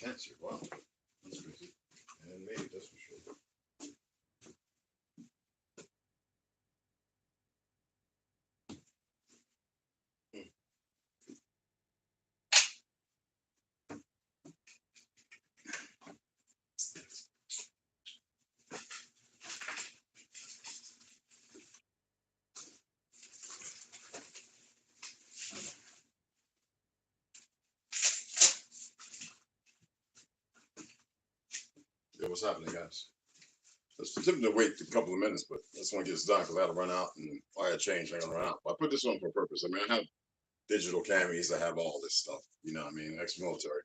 Cancer. Wow. That's crazy. And maybe that's for sure. Yeah, what's happening, guys? It's typically to wait a couple of minutes, but I just want to get this done because I had to run out and I had change. I'm gonna run out. But I put this on for a purpose. I mean, I have digital cameras. I have all this stuff. You know what I mean? Ex-military.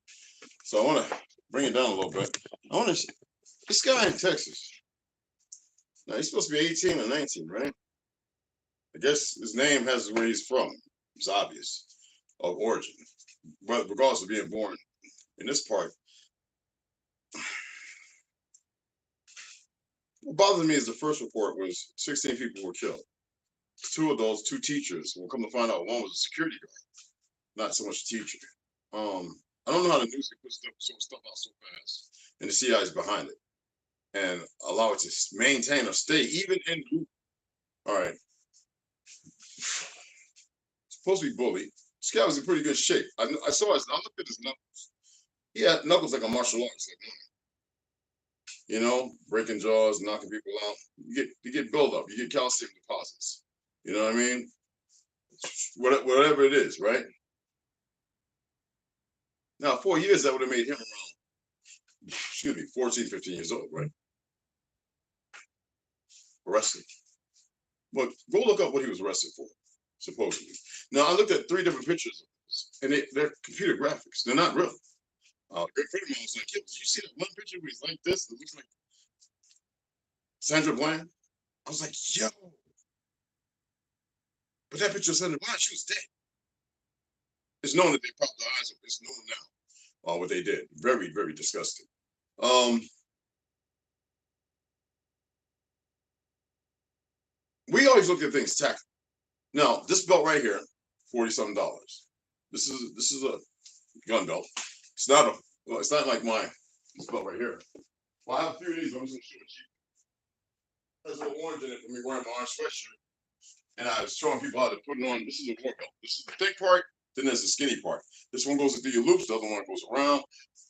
So I want to bring it down a little bit. I want to. This guy in Texas. Now he's supposed to be 18 or 19, right? I guess his name has where he's from. It's obvious of origin, but regardless of being born in this part. What bothers me is the first report was 16 people were killed. 2 adults, 2 teachers. We'll come to find out one was a security guard, not so much a teacher. I don't know how the news can put stuff out so fast, and the CIA is behind it, and allow it to maintain or stay even in group. All right, supposed to be bullied. This guy was in pretty good shape. I saw his. I looked at his knuckles. He had knuckles like a martial arts, like mine. You know, breaking jaws, knocking people out. You get buildup. You get calcium deposits. You know what I mean? Whatever it is, right? Now, 4 years, that would have made him around, excuse me, 14, 15 years old, right? Arrested. But go look up what he was arrested for, supposedly. Now, I looked at 3 different pictures of this, and they're computer graphics. They're not real. Great friend of mine was like, yo, did you see that one picture where he's like this? It looks like Sandra Bland. I was like, yo. But that picture of Sandra Bland, she was dead. It's known that they popped the eyes up. It's known now what they did. Very, very disgusting. We always look at things tactical. Now, this belt right here, $40-something. This is a gun belt. It's not a. Well, it's not like this belt right here. Well, I have a few of these. I'm just gonna show it to you. There's a little orange in it for me wearing my orange sweatshirt. And I was showing people how to put it on. This is a war belt. This is the thick part, then there's the skinny part. This one goes into your loops, the other one goes around.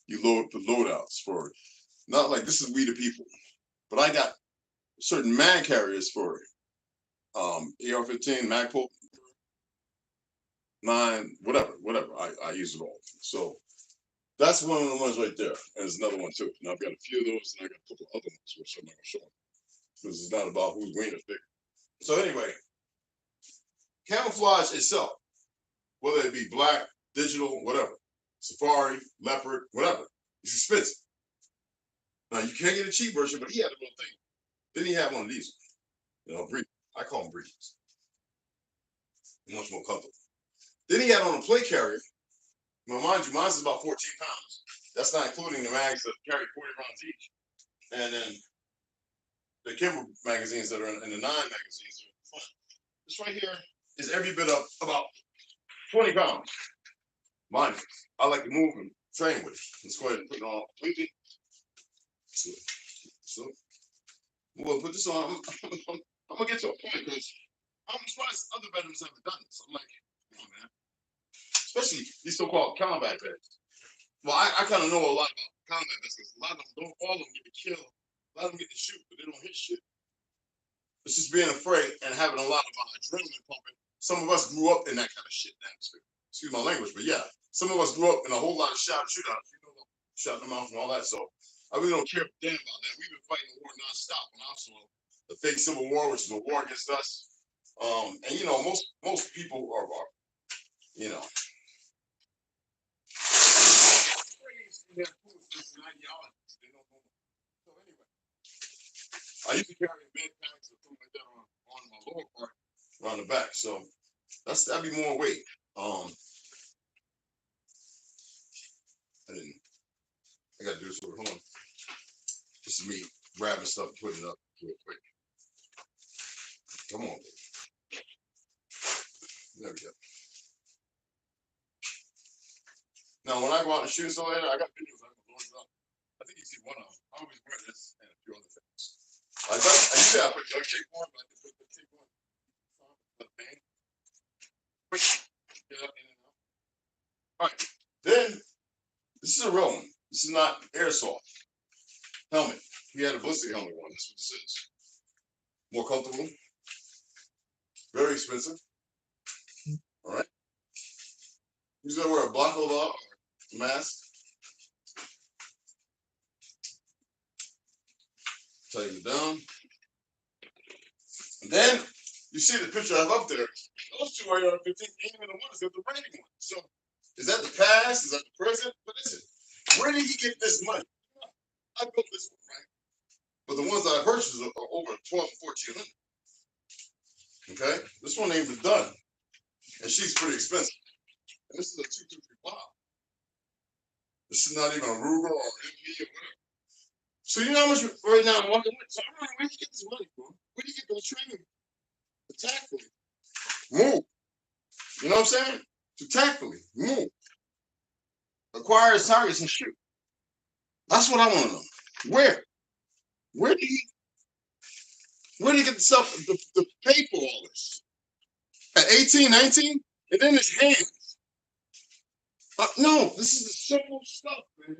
You put loadouts for, not like this is we the people. But I got certain mag carriers for AR-15, Magpul, 9, whatever. I use it all. So that's one of the ones right there. And there's another one too. Now I've got a few of those and I got a couple other ones, which I'm not gonna show them. Because it's not about whose wing is bigger. So anyway, camouflage itself, whether it be black, digital, whatever, safari, leopard, whatever, it's expensive. Now you can't get a cheap version, but he had a little thing. Then he had one of these, I call them breeches. Much more comfortable. Then he had on a plate carrier. Now mind you, mine's about 14 pounds. That's not including the mags that carry 40 rounds each. And then the Kimber magazines that are in the 9 magazines are in the front. This right here is every bit of about 20 pounds. Mine, I like to move and train with it. Let's go ahead and put it on completely. So we'll put this on. I'm gonna get to a point because I'm surprised other veterans haven't done this. I'm like, come on, man. Especially these so-called combat vets. Well, I kind of know a lot about combat vets because a lot of them don't, all of them get to kill. A lot of them get to shoot, but they don't hit shit. It's just being afraid and having a lot of adrenaline pumping. Some of us grew up in that kind of shit atmosphere. Excuse my language, but yeah, some of us grew up in a whole lot of shootouts, shutting them off and all that. So I really don't care damn about that. We've been fighting the war nonstop on our soil. The fake civil war, which is a war against us. And most people are you know. So anyway, I used to carry big packs of food like that on my lower part around the back. So that'd be more weight. I gotta do this over. Hold on. This is me grabbing stuff and putting it up real quick. Come on, baby. There we go. Now, when I go out and shoot something like that, I got videos I can load see one of them. I always wear this and a few other things. I usually I put duct tape on, but I just put the tape on. The thing. Get up in and out. All right. Then this is a real one. This is not airsoft helmet. He had a ballistic helmet one. That's what this is. More comfortable. Very expensive. All right. He's gonna wear a block or mask. Tighten it down. And then you see the picture I have up there. Those two are 15, ain't even the ones, they're the rating ones. So is that the past? Is that the present? What is it? Where did he get this money? I built this one, right? But the ones that I purchased are over 12, 1400. Okay? This one ain't been done. And she's pretty expensive. And this is a 223 wow. This is not even a Ruger or MV or whatever. So you know how much right now I'm walking with? So I'm like, where do you get this money from? Where do you get those training? To tactfully move. You know what I'm saying? To tactfully move. Acquire targets and shoot. That's what I want to know. Where? Where do you get the stuff to pay for all this? At 18, 19? And then his hands. No, this is the simple stuff, man.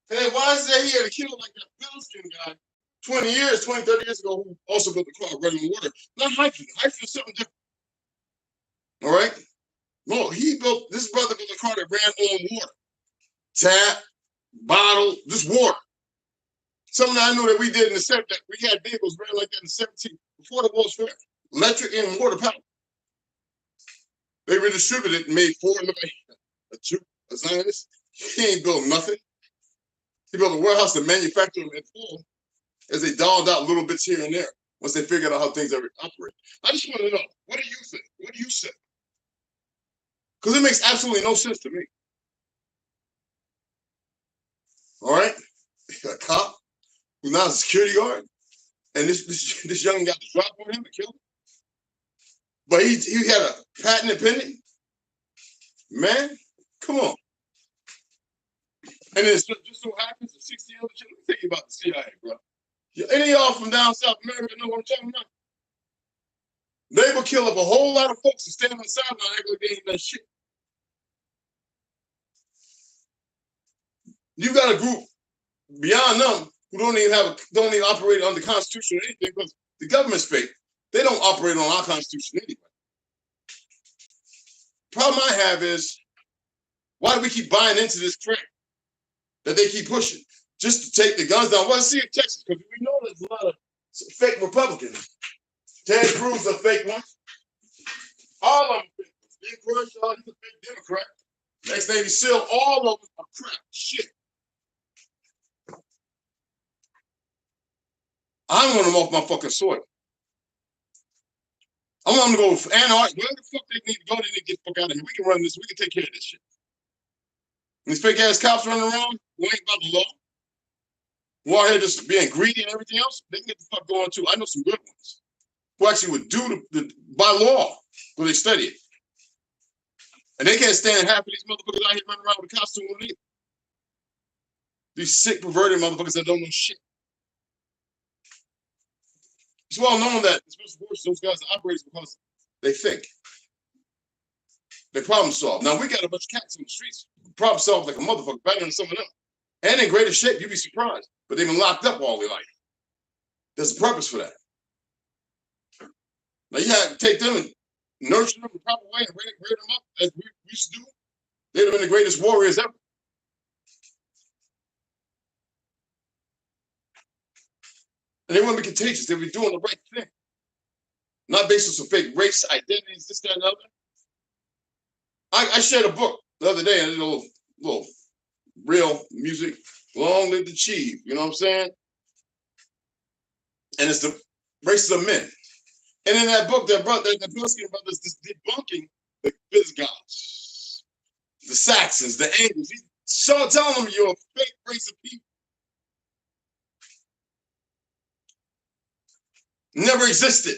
Hey, why is that he had a kid like that Philistine guy 20 years, 20, 30 years ago who also built the car running water? Not hydrogen. Hydrogen is something different. All right? No, this brother built a car that ran on water. Tap, bottle, just water. Something I knew that we did in the 70s. We had vehicles ran like that in the 17th, before the World's Fair. Electric and water power. They redistributed and made Ford look like a Jew, a Zionist. He ain't built nothing. He built a warehouse to manufacture them in full as they dolled out little bits here and there once they figured out how things operate. I just want to know, what do you think? What do you say? Because it makes absolutely no sense to me. All right? A cop who's now a security guard, and this young guy dropped on him to kill him. But he had a patent pending. Man, come on. And it just so happens that 60 other children. Let me tell you about the CIA, bro. Any of y'all from down South America know what I'm talking about? They will kill up a whole lot of folks to stand on the sideline act like they ain't done shit. You got a group beyond them who don't even operate under the Constitution or anything because the government's fake. They don't operate on our Constitution anyway. Problem I have is, why do we keep buying into this crap that they keep pushing just to take the guns down? Well, I see in Texas because we know there's a lot of fake Republicans. Ted Cruz a fake one. All of them fake. Ben Crenshaw, he's a fake Democrat. Next Navy SEAL, all of them are crap. Shit. I want them off my fucking soil. I want them to go for Antarctica. Where the fuck they need to go, they need to get the fuck out of here. We can run this. We can take care of this shit. And these fake ass cops running around who ain't about the law, who are here just being greedy and everything else, they can get the fuck going too. I know some good ones who actually would do by law, because they study it. And they can't stand half of these motherfuckers out here running around with a costume on either. These sick, perverted motherfuckers that don't know shit. It's well known that those guys are operators because they think. They problem solve. Now we got a bunch of cats in the streets who problem solve like a motherfucker better than some of them. And in greater shape, you'd be surprised. But they've been locked up all their life. There's a purpose for that. Now you have to take them and nurture them the proper way and grade them up as we used to do. They'd have been the greatest warriors ever. And they wouldn't be contagious. They'd be doing the right thing. Not based on some fake race, identities, this, that, and the other. I shared a book the other day, and a little real music, Long Live the Chief, you know what I'm saying? And it's the races of men. And in that book, the Bilski brothers is debunking the Visigoths, the Saxons, the Angles. He's telling them you're a fake race of people. Never existed.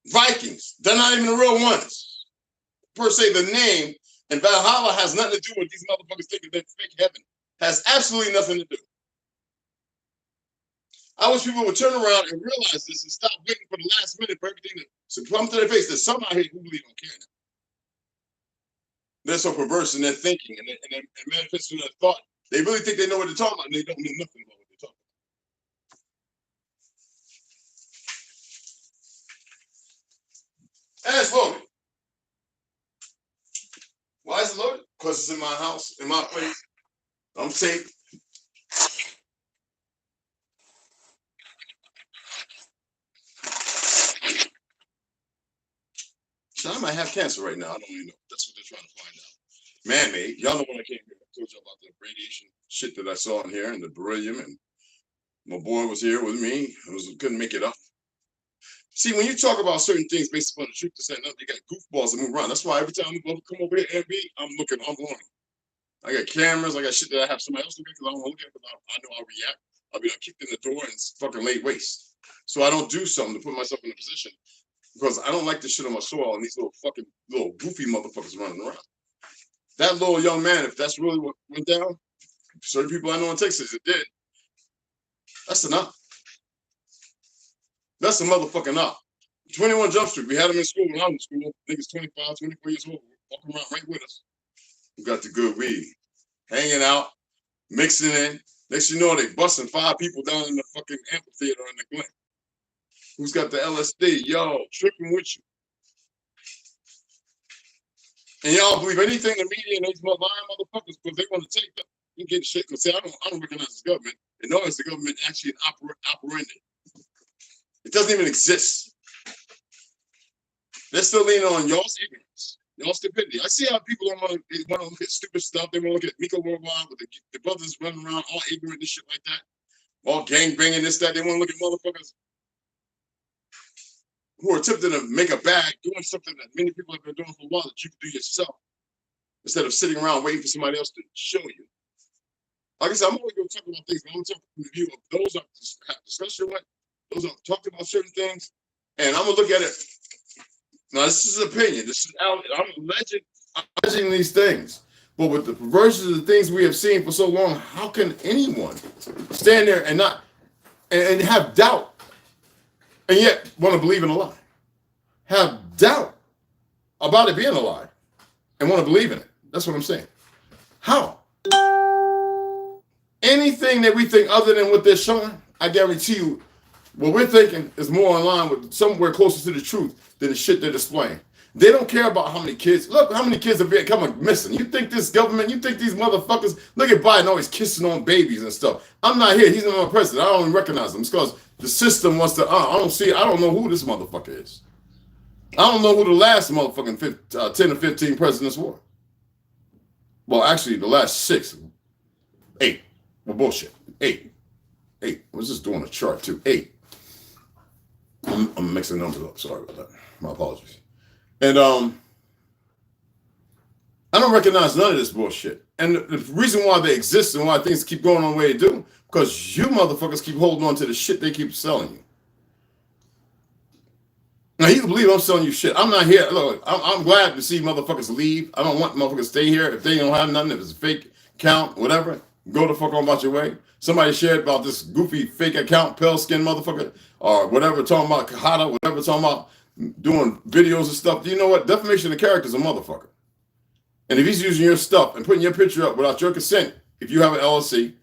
Vikings, they're not even the real ones. Per se, the name and Valhalla has nothing to do with these motherfuckers thinking they're fake heaven Has absolutely nothing to do. I wish people would turn around and realize this and stop waiting for the last minute for everything to come to their face. There's some out here who believe on care. They're so perverse in their thinking and they're manifesting their thought. They really think they know what they're talking about, and they don't know nothing about what they're talking about. And it's loaded. Why is it loaded? Because it's in my house, in my place. I'm safe. So I might have cancer right now. I don't even know. That's what they're trying to find out. Man-made. Y'all know when I came here, I told you about the radiation shit that I saw in here and the beryllium, and my boy was here with me. Couldn't make it up. See, when you talk about certain things based upon the truth, to say nothing, you got goofballs that move around. That's why every time we come over here and I'm looking, I'm going. I got cameras, I got shit that I have somebody else look at because I don't want to look at it because I know I'll react. I'll be kicked in the door and it's fucking laid waste. So I don't do something to put myself in a position because I don't like this shit on my soil and these little goofy motherfuckers running around. That little young man, if that's really what went down, certain people I know in Texas, it did. That's enough. That's a motherfucking enough. 21 Jump Street, we had them in school when I was in school. Niggas 25, 24 years old, walking around right with us. We got the good weed, hanging out, mixing in. Next you know, they busting 5 people down in the fucking amphitheater in the Glen. Who's got the LSD? Yo, tripping with you. And y'all believe anything the media and these lying motherfuckers because they want to take them. You get shit because I don't recognize this government. And nor is the government actually an operandi. It doesn't even exist. They're still leaning on y'all's ignorance, y'all's stupidity. I see how people want to look at stupid stuff. They want to look at Miko Worldwide with the brothers running around all ignorant and shit like that. All gang banging this, that. They want to look at motherfuckers who are attempting to make a bag, doing something that many people have been doing for a while that you can do yourself. Instead of sitting around waiting for somebody else to show you. Like I said, I'm always going to talk about things, but I'm talking from the view of those I've had discussion with, those I've talked about certain things, and I'm going to look at it. Now, this is an opinion. This is out. I'm alleging these things. But with the perversions of the things we have seen for so long, how can anyone stand there and not and have doubt and yet want to believe in a lie? Have doubt about it being a lie and want to believe in it. That's what I'm saying. How? Anything that we think other than what they're showing, I guarantee you, what we're thinking is more in line with somewhere closer to the truth than the shit they're displaying. They don't care about how many kids. Look, how many kids are becoming missing. You think this government, you think these motherfuckers, look at Biden always kissing on babies and stuff. I'm not here. He's not my president. I don't even recognize him. It's because the system wants to, I don't know who this motherfucker is. I don't know who the last motherfucking 10 or 15 presidents were. Well, actually, the last 6, 8. Well, bullshit. 8. I was just doing a chart too. 8. I'm mixing numbers up. Sorry about that. My apologies. And I don't recognize none of this bullshit. And the reason why they exist and why things keep going on the way they do, because you motherfuckers keep holding on to the shit they keep selling you. Now, you can believe I'm selling you shit. I'm not here. Look, I'm glad to see motherfuckers leave. I don't want motherfuckers to stay here. If they don't have nothing, if it's a fake account, whatever, go the fuck on about your way. Somebody shared about this goofy fake account, pale skin motherfucker, or whatever, talking about Kahada, whatever, talking about doing videos and stuff. Do you know what? Defamation of character is a motherfucker. And if he's using your stuff and putting your picture up without your consent, if you have an LLC,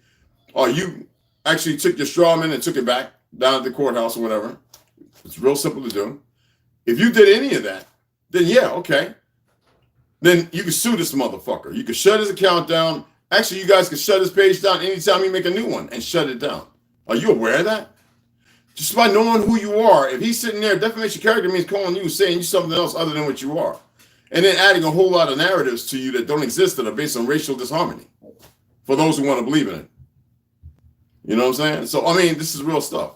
or you actually took your straw man and took it back down at the courthouse or whatever, it's real simple to do. If you did any of that, then yeah, okay. Then you can sue this motherfucker. You can shut his account down. Actually, you guys can shut his page down anytime you make a new one and shut it down. Are you aware of that? Just by knowing who you are, if he's sitting there, defamation of character means calling you, saying you something else other than what you are. And then adding a whole lot of narratives to you that don't exist that are based on racial disharmony for those who want to believe in it. You know what I'm saying? So, I mean, this is real stuff.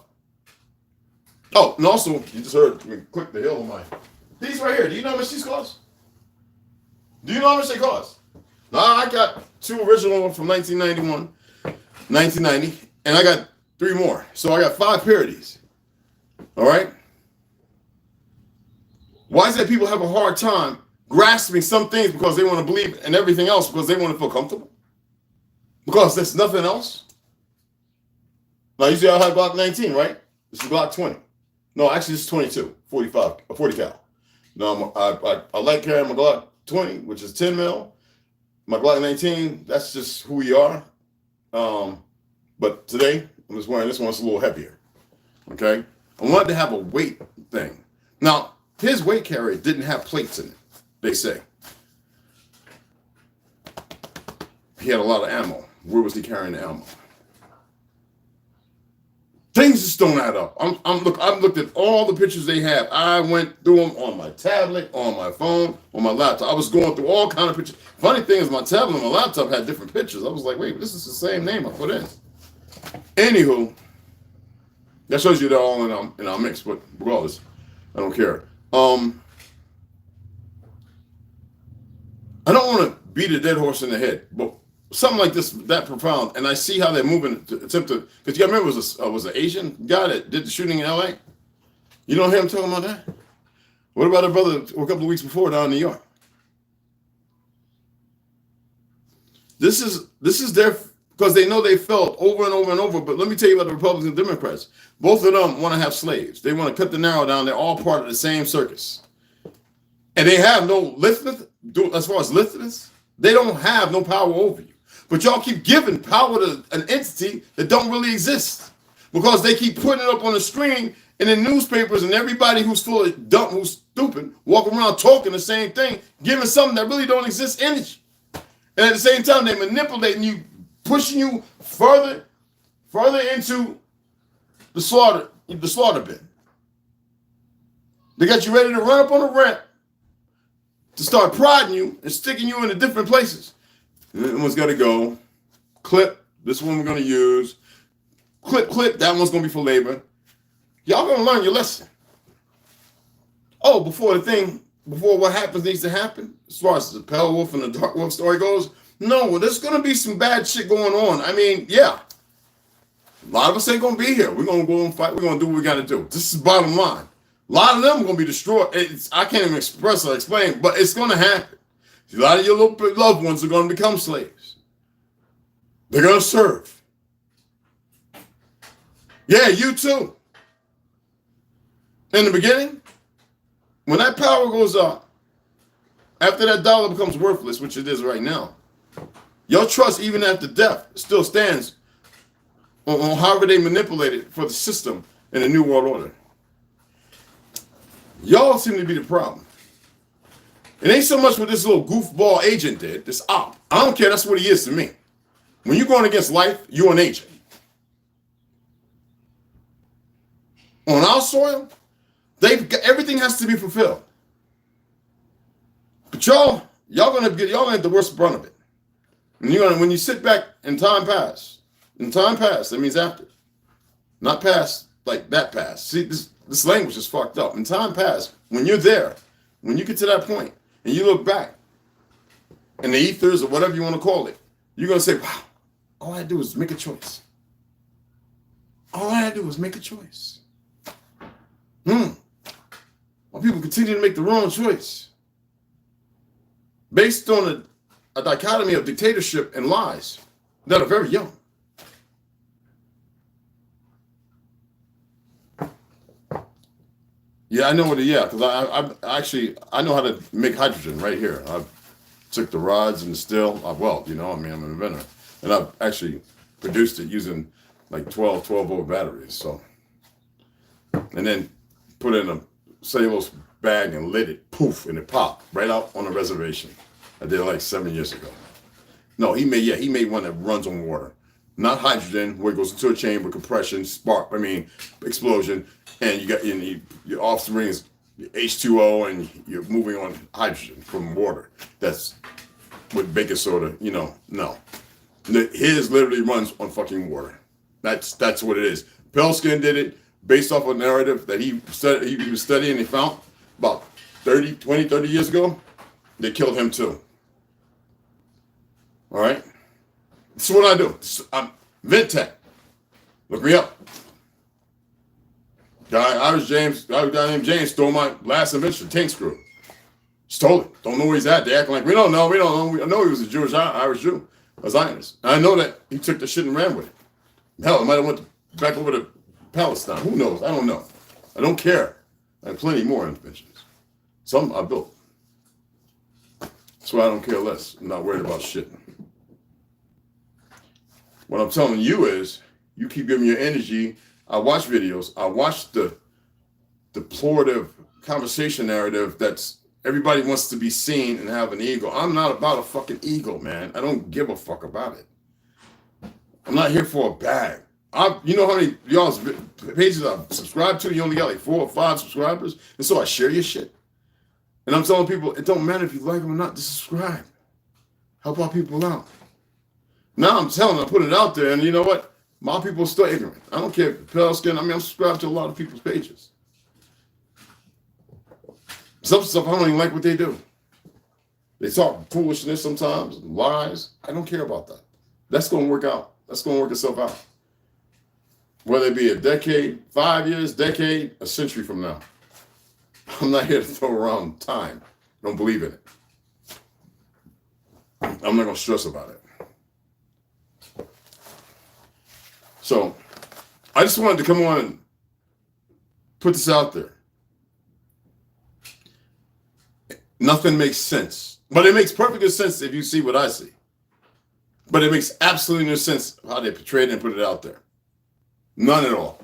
Oh, and also, you just heard me click the hill on my... These right here, do you know how much these cost? Do you know how much they cost? Now, I got 2 original ones from 1991, 1990, and I got 3 more. So I got 5 pair of these. All right? Why is it that people have a hard time grasping some things because they want to believe in everything else because they want to feel comfortable? Because there's nothing else. Now, you see I have Glock 19, right? This is Glock 20. No, actually, this is 22, 45, 40 cal. No, I like carrying my Glock 20, which is 10 mil. My Glock 19, that's just who we are. But today, I'm just wearing this one. It's a little heavier. Okay? I wanted to have a weight thing. Now, his weight carrier didn't have plates in it, they say. He had a lot of ammo. Where was he carrying the ammo? Things just don't add up. I've looked at all the pictures they have. I went through them on my tablet, on my phone, on my laptop. I was going through all kind of pictures. Funny thing is, my tablet and my laptop had different pictures. I was like, wait, this is the same name I put in. Anywho, that shows you they're all in our mix. But regardless, I don't care. I don't want to beat a dead horse in the head, but something like this, that profound, and I see how they're moving to attempt to, because you remember it was an Asian guy that did the shooting in LA? You don't hear him talking about that? What about a brother a couple of weeks before down in New York? This is their, because they know they failed over and over and over, but let me tell you about the Republicans and Democrats. Both of them want to have slaves. They want to cut the narrow down. They're all part of the same circus. And they have no liftness, as far as liftness, they don't have no power over you. But y'all keep giving power to an entity that don't really exist, because they keep putting it up on the screen and in newspapers, and everybody who's full of dumb, who's stupid, walking around talking the same thing, giving something that really don't exist energy. And at the same time, they're manipulating you, pushing you further into the slaughter bin. They got you ready to run up on a ramp to start prodding you and sticking you into different places. That one's got to go. Clip. This one we're going to use. Clip. That one's going to be for labor. Y'all going to learn your lesson. Oh, before what happens needs to happen, as far as the Pale Wolf and the Dark Wolf story goes, no, well, there's going to be some bad shit going on. I mean, yeah. A lot of us ain't going to be here. We're going to go and fight. We're going to do what we got to do. This is bottom line. A lot of them are going to be destroyed. I can't even express or explain, but it's going to happen. A lot of your little loved ones are going to become slaves. They're going to serve. Yeah, you too. In the beginning, when that power goes up, after that dollar becomes worthless, which it is right now, your trust, even after death, still stands on however they manipulate it for the system in the New World Order. Y'all seem to be the problem. It ain't so much what this little goofball agent did, this op. I don't care, that's what he is to me. When you're going against life, you're an agent. On our soil, everything has to be fulfilled. But y'all gonna get the worst brunt of it. And when you sit back and time pass, that means after. Not past like that past. See, this language is fucked up. In time pass, when you're there, when you get to that point, and you look back in the ethers or whatever you want to call it, you're going to say, wow, all I do is make a choice. All I do is make a choice. While people continue to make the wrong choice based on a dichotomy of dictatorship and lies that are very young. Yeah, I know what. Yeah, because I know how to make hydrogen right here. I took the rods and the steel. I weld. I'm an inventor, and I've actually produced it using like 12-volt batteries. So, and then put it in a cellulose bag and lit it. Poof, and it popped right out on the reservation. I did it like 7 years ago. No, he made one that runs on water, not hydrogen, where it goes into a chamber, compression, explosion. And you got your offspring is H2O, and you're moving on hydrogen from water. That's with baking soda. No. His literally runs on fucking water. That's what it is. Pelskin did it based off a narrative that he was studying. He found about 30 years ago. They killed him too. All right. This is what I do. I'm Ventec. Look me up. Guy named James stole my last invention, tank screw. Stole it. Don't know where he's at. They acting like we don't know. We know he was a Irish Jew. a Zionist. And I know that he took the shit and ran with it. Hell, it might have went back over to Palestine. Who knows? I don't know. I don't care. I have plenty more inventions. Some I built. That's why I don't care less. I'm not worried about shit. What I'm telling you is, you keep giving your energy. I watch videos. I watch the deplorative conversation narrative that's everybody wants to be seen and have an ego. I'm not about a fucking ego, man. I don't give a fuck about it. I'm not here for a bag. You know how many y'all's pages I've subscribed to? You only got like 4 or 5 subscribers. And so I share your shit. And I'm telling people, it don't matter if you like them or not, just subscribe. Help our people out. Now I'm telling them, I put it out there, and you know what? My people are still ignorant. I don't care if pale skin. I mean, I'm subscribed to a lot of people's pages. Some stuff, I don't even like what they do. They talk foolishness sometimes, lies. I don't care about that. That's going to work out. That's going to work itself out. Whether it be a decade, 5 years, decade, a century from now. I'm not here to throw around time. I don't believe in it. I'm not going to stress about it. So, I just wanted to come on and put this out there. Nothing makes sense. But it makes perfect good sense if you see what I see. But it makes absolutely no sense how they portray it and put it out there. None at all.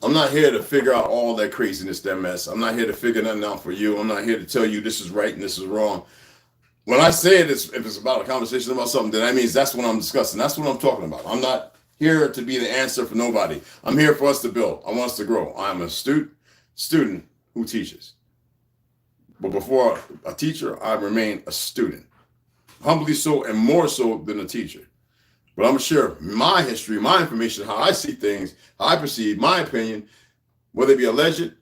I'm not here to figure out all that craziness, that mess. I'm not here to figure nothing out for you. I'm not here to tell you this is right and this is wrong. When I say it, if it's about a conversation about something, then that means that's what I'm discussing. That's what I'm talking about. I'm not here to be the answer for nobody. I'm here for us to build. I want us to grow. I'm a student who teaches. But before a teacher, I remain a student. Humbly so and more so than a teacher. But I'm going to share my history, my information, how I see things, how I perceive, my opinion, whether it be alleged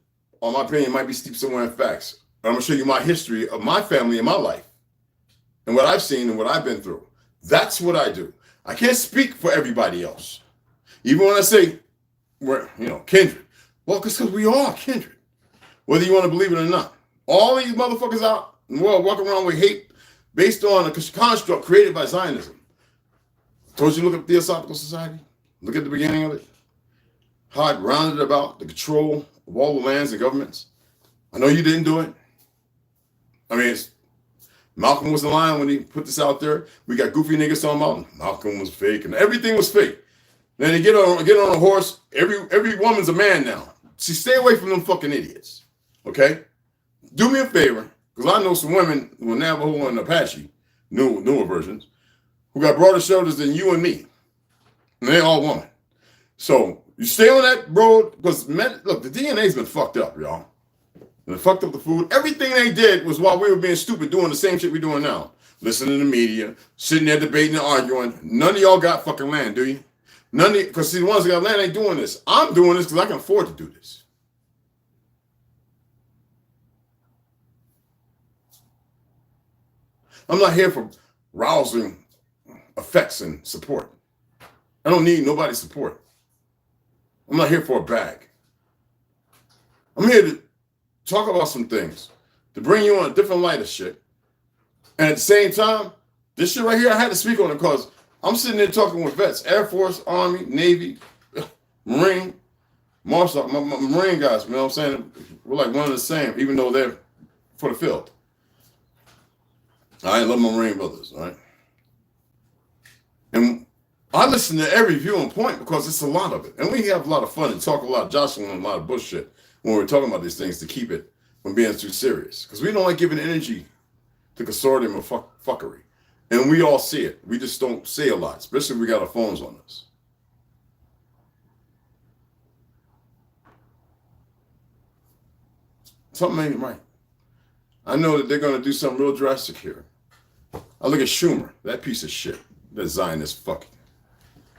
or my opinion might be steeped somewhere in facts. But I'm going to show you my history of my family and my life and what I've seen and what I've been through. That's what I do. I can't speak for everybody else. Even when I say we're, kindred. Well, because we are kindred, whether you want to believe it or not. All these motherfuckers out in the world walking around with hate based on a construct created by Zionism. Told you, look at Theosophical Society. Look at the beginning of it. How it rounded about the control of all the lands and governments. I know you didn't do it. I mean, Malcolm was lying when he put this out there. We got goofy niggas talking about Malcolm was fake and everything was fake. Then they get on a horse. Every woman's a man now. See, stay away from them fucking idiots. Okay? Do me a favor, because I know some women who are Navajo and Apache, newer versions, who got broader shoulders than you and me. And they're all women. So you stay on that road, because look, the DNA's been fucked up, y'all. And they fucked up the food. Everything they did was while we were being stupid, doing the same shit we're doing now. Listening to the media, sitting there debating and arguing. None of y'all got fucking land, do you? None of you, because see, the ones that got land ain't doing this. I'm doing this because I can afford to do this. I'm not here for rousing effects and support. I don't need nobody's support. I'm not here for a bag. I'm here to talk about some things, to bring you on a different light of shit. And at the same time, this shit right here, I had to speak on it because I'm sitting there talking with vets, Air Force, Army, Navy, Marine, Marshal, my Marine guys, you know what I'm saying? We're like one and the same, even though they're for the field. I love my Marine brothers, all right? And I listen to every view and point because it's a lot of it. And we have a lot of fun and talk a lot of jostling and a lot of bullshit when we're talking about these things to keep it from being too serious. Because we don't like giving energy to consortium or fuckery. And we all see it. We just don't say a lot, especially if we got our phones on us. Something ain't right. I know that they're going to do something real drastic here. I look at Schumer, that piece of shit. That Zionist fuck.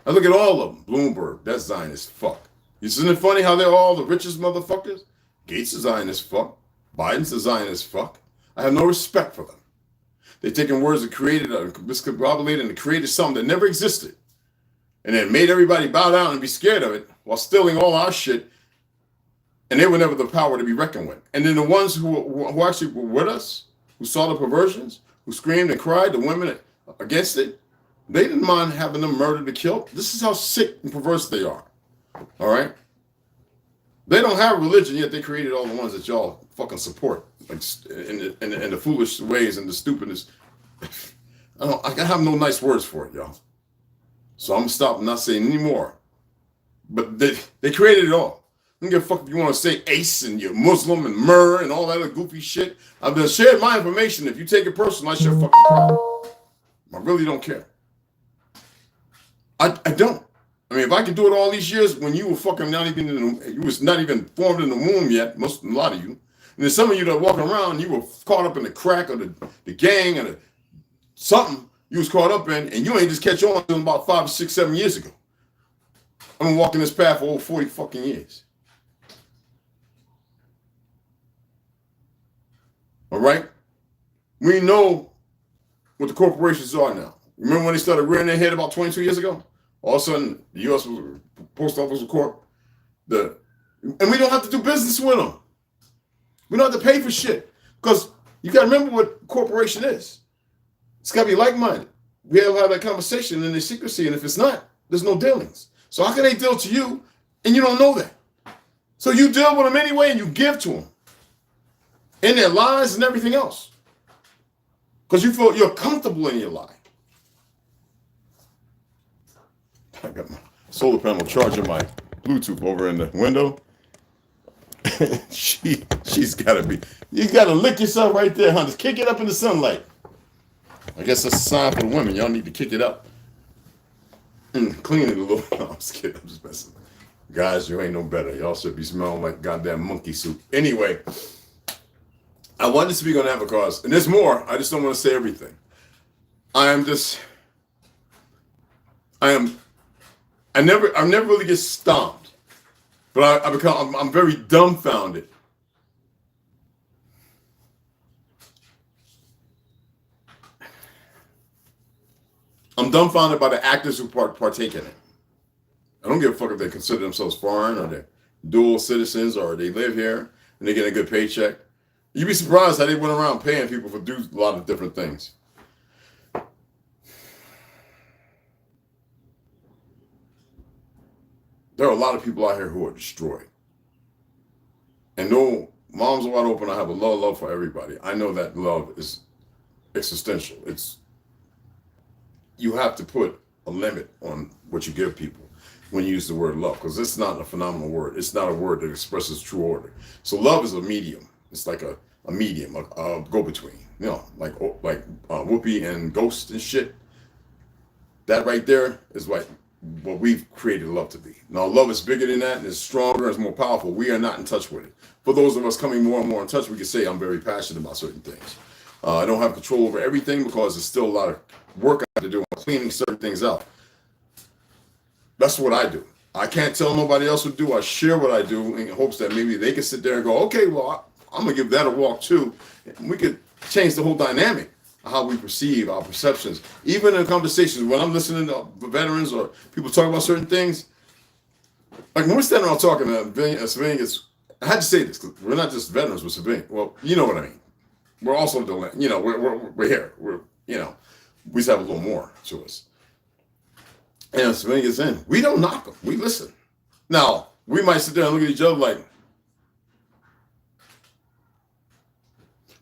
I look at all of them. Bloomberg, that Zionist fuck. Isn't it funny how they're all the richest motherfuckers? Gates is Zionist fuck. Biden's a Zionist fuck. I have no respect for them. They've taken words and created, discombobulated and created something that never existed. and then made everybody bow down and be scared of it while stealing all our shit. And they were never the power to be reckoned with. And then the ones who actually were with us, who saw the perversions, who screamed and cried, the women against it, they didn't mind having them murdered or killed. This is how sick and perverse they are. All right? They don't have religion, yet they created all the ones that y'all fucking support, like in the foolish ways and the stupidness. I have no nice words for it, y'all. So I'm gonna stop not saying any more. But they created it all. I don't give a fuck if you want to say ace and you're Muslim and myrrh and all that other goofy shit. I've been shared my information. If you take it personal, that's your fucking problem. I really don't care. I don't. I mean, if I could do it all these years when you were fucking you was not even formed in the womb yet, a lot of you. And then some of you that walking around, you were caught up in the crack or the gang or something you was caught up in, and you ain't just catch on until about 5, 6, 7 years ago. I've been walking this path for over 40 fucking years. All right? We know what the corporations are now. Remember when they started rearing their head about 22 years ago? All of a sudden, the U.S. Post Office was corp. And we don't have to do business with them. We don't have to pay for shit. Because you got to remember what corporation is. It's got to be like-minded. We have to have that conversation in the secrecy, and if it's not, there's no dealings. So how can they deal to you, and you don't know that? So you deal with them anyway, and you give to them. In their lies and everything else. Because you feel you're comfortable in your lie. I got my solar panel charging my Bluetooth over in the window. She's got to be. You got to lick yourself right there, huh? Just kick it up in the sunlight. I guess that's a sign for the women. Y'all need to kick it up and clean it a little. No, I'm just kidding. I'm just messing. Guys, you ain't no better. Y'all should be smelling like goddamn monkey soup. Anyway, I wanted to speak on avatars, and there's more. I just don't want to say everything. I never really get stomped, but I'm very dumbfounded. I'm dumbfounded by the actors who partake in it. I don't give a fuck if they consider themselves foreign or they're dual citizens or they live here and they get a good paycheck. You'd be surprised how they went around paying people for do a lot of different things. There are a lot of people out here who are destroyed. And no, moms are wide open. I have a lot of love for everybody. I know that love is existential. You have to put a limit on what you give people when you use the word love, because it's not a phenomenal word. It's not a word that expresses true order. So love is a medium. It's like a medium, a go-between. You know, like Whoopi and Ghost and shit. That right there is what we've created love to be. Now, love is bigger than that, and it's stronger, and it's more powerful. We are not in touch with it. For those of us coming more and more in touch, we can say I'm very passionate about certain things. I don't have control over everything because there's still a lot of work I have to do on cleaning certain things out. That's what I do. I can't tell nobody else what to do. I share what I do in hopes that maybe they can sit there and go, okay, well, I'm going to give that a walk too. And we could change the whole dynamic of how we perceive our perceptions. Even in conversations, when I'm listening to veterans or people talk about certain things, like when we're standing around talking to civilians, I had to say this because we're not just veterans, we're civilians. Well, you know what I mean. We're also doing, we're here. We just have a little more to us. And civilians in, we don't knock them. We listen. Now, we might sit there and look at each other like,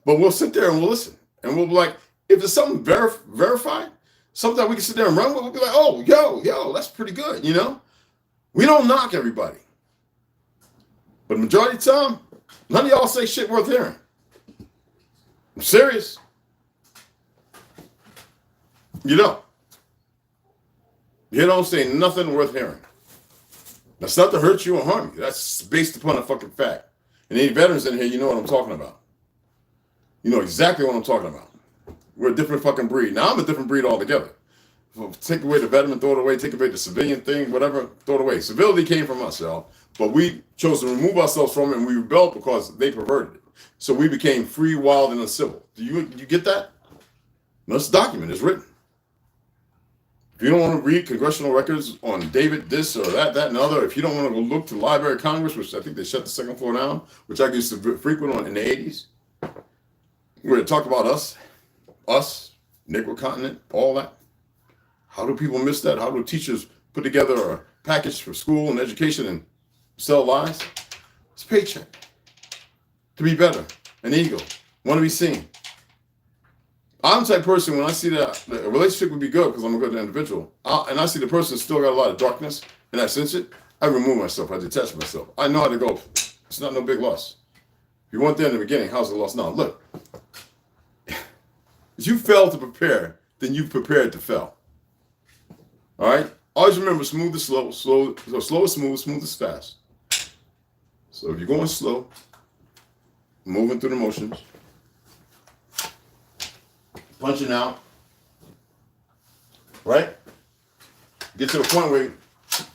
but we'll sit there and we'll listen. And we'll be like, if there's something verified, something that we can sit there and run with, we'll be like, oh, yo, that's pretty good, you know? We don't knock everybody. But the majority of the time, none of y'all say shit worth hearing. I'm serious. You don't. You don't say nothing worth hearing. That's not to hurt you or harm you. That's based upon a fucking fact. And any veterans in here, you know what I'm talking about. You know exactly what I'm talking about. We're a different fucking breed. Now I'm a different breed altogether. Take away the veteran, throw it away. Take away the civilian thing, whatever, throw it away. Civility came from us, y'all. But we chose to remove ourselves from it, and we rebelled because they perverted it. So we became free, wild, and uncivil. Do you get that? No, it's documented. It's written. If you don't want to read congressional records on David this or that, and the other, if you don't want to go look to the Library of Congress, which I think they shut the second floor down, which I used to frequent on in the 80s, where they talk about us, Negro continent, all that. How do people miss that? How do teachers put together a package for school and education and sell lies? It's a paycheck. To be better, an ego, want to be seen. I'm the type of person, when I see that a relationship would be good because I'm a good individual, and I see the person still got a lot of darkness, and I sense it, I remove myself, I detach myself. I know how to go. It's not no big loss. If you weren't there in the beginning, how's the loss now? Look, if you fail to prepare, then you've prepared to fail. All right? Always remember, smooth is slow, slow is smooth, smooth is fast. So if you're going slow, moving through the motions, punching out, right? Get to the point where it's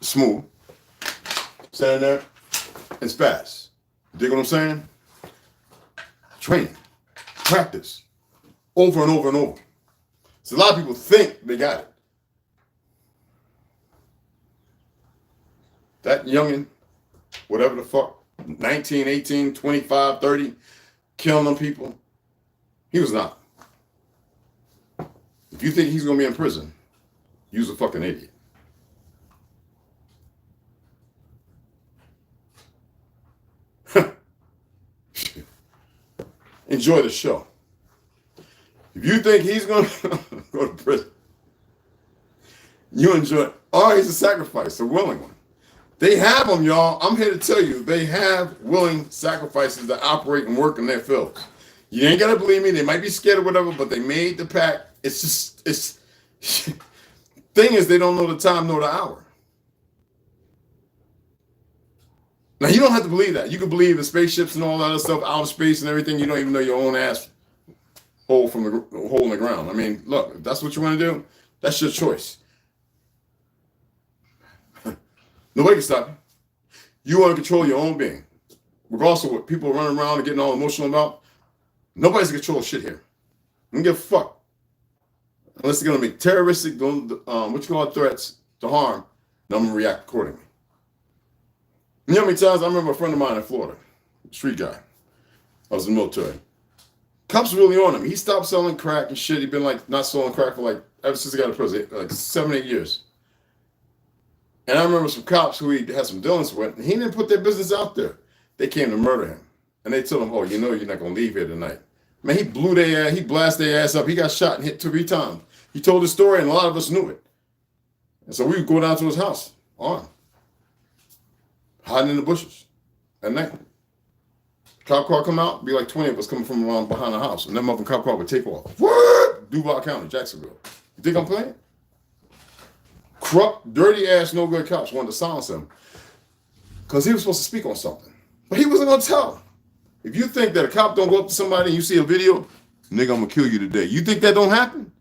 smooth, standing there, it's fast. You dig what I'm saying? Training, practice, over and over and over. So a lot of people think they got it. That youngin', whatever the fuck, 19, 18, 25, 30, killing them people, he was not. If you think he's going to be in prison, you's a fucking idiot. Enjoy the show. If you think he's going to go to prison, you enjoy it. Oh, he's a sacrifice, a willing one. They have them, y'all. I'm here to tell you, they have willing sacrifices that operate and work in their fields. You ain't got to believe me. They might be scared or whatever, but they made the pact. It's just, thing is, they don't know the time nor the hour. Now, you don't have to believe that. You can believe in spaceships and all that other stuff, outer space and everything. You don't even know your own ass hole from the hole in the ground. I mean, look, if that's what you want to do, that's your choice. Nobody can stop you. You want to control your own being. Regardless of what people are running around and getting all emotional about, nobody's in control of shit here. I don't give a fuck. Unless they're going to make terroristic, threats to harm, then I'm going to react accordingly. You know how many times I remember a friend of mine in Florida, street guy. I was in the military. Cops really on him. He stopped selling crack and shit. He'd been like not selling crack for like ever since he got out of prison, like 7, 8 years. And I remember some cops who he had some dealings with, and he didn't put their business out there. They came to murder him. And they told him, oh, you know you're not going to leave here tonight. Man, he blew their ass, he blasted their ass up. He got shot and hit 3 times. He told the story, and a lot of us knew it. And so we would go down to his house, hiding in the bushes at night. Cop car come out, be like 20 of us coming from around behind the house. And that motherfucking cop car would take off. What? Duval County, Jacksonville. You think I'm playing? Corrupt, dirty ass, no good cops wanted to silence him because he was supposed to speak on something. But he wasn't going to tell. If you think that a cop don't go up to somebody and you see a video, nigga, I'm going to kill you today. You think that don't happen?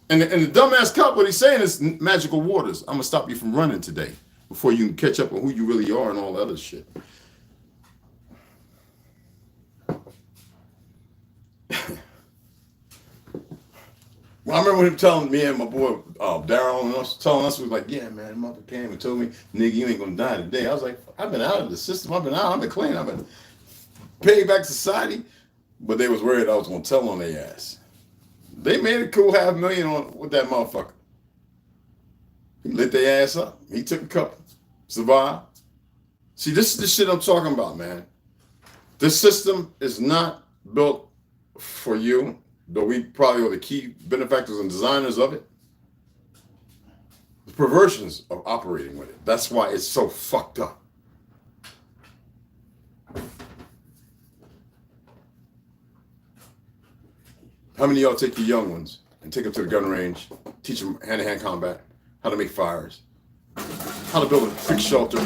And the dumbass cop, what he's saying is magical waters. I'm going to stop you from running today before you can catch up on who you really are and all that other shit. Well, I remember him telling me and my boy Daryl and us, telling us, was like, yeah, man, mother came and told me, nigga, you ain't gonna die today. I was like, I've been out of the system. I've been clean. I've been paid back to society. But they was worried I was gonna tell on their ass. They made a cool $500,000 on with that motherfucker. He lit their ass up. He took a couple, survived. See, this is the shit I'm talking about, man. This system is not built for you. Though we probably are the key benefactors and designers of it. The perversions of operating with it. That's why it's so fucked up. How many of y'all take your young ones and take them to the gun range, teach them hand-to-hand combat, how to make fires, how to build a fixed shelter,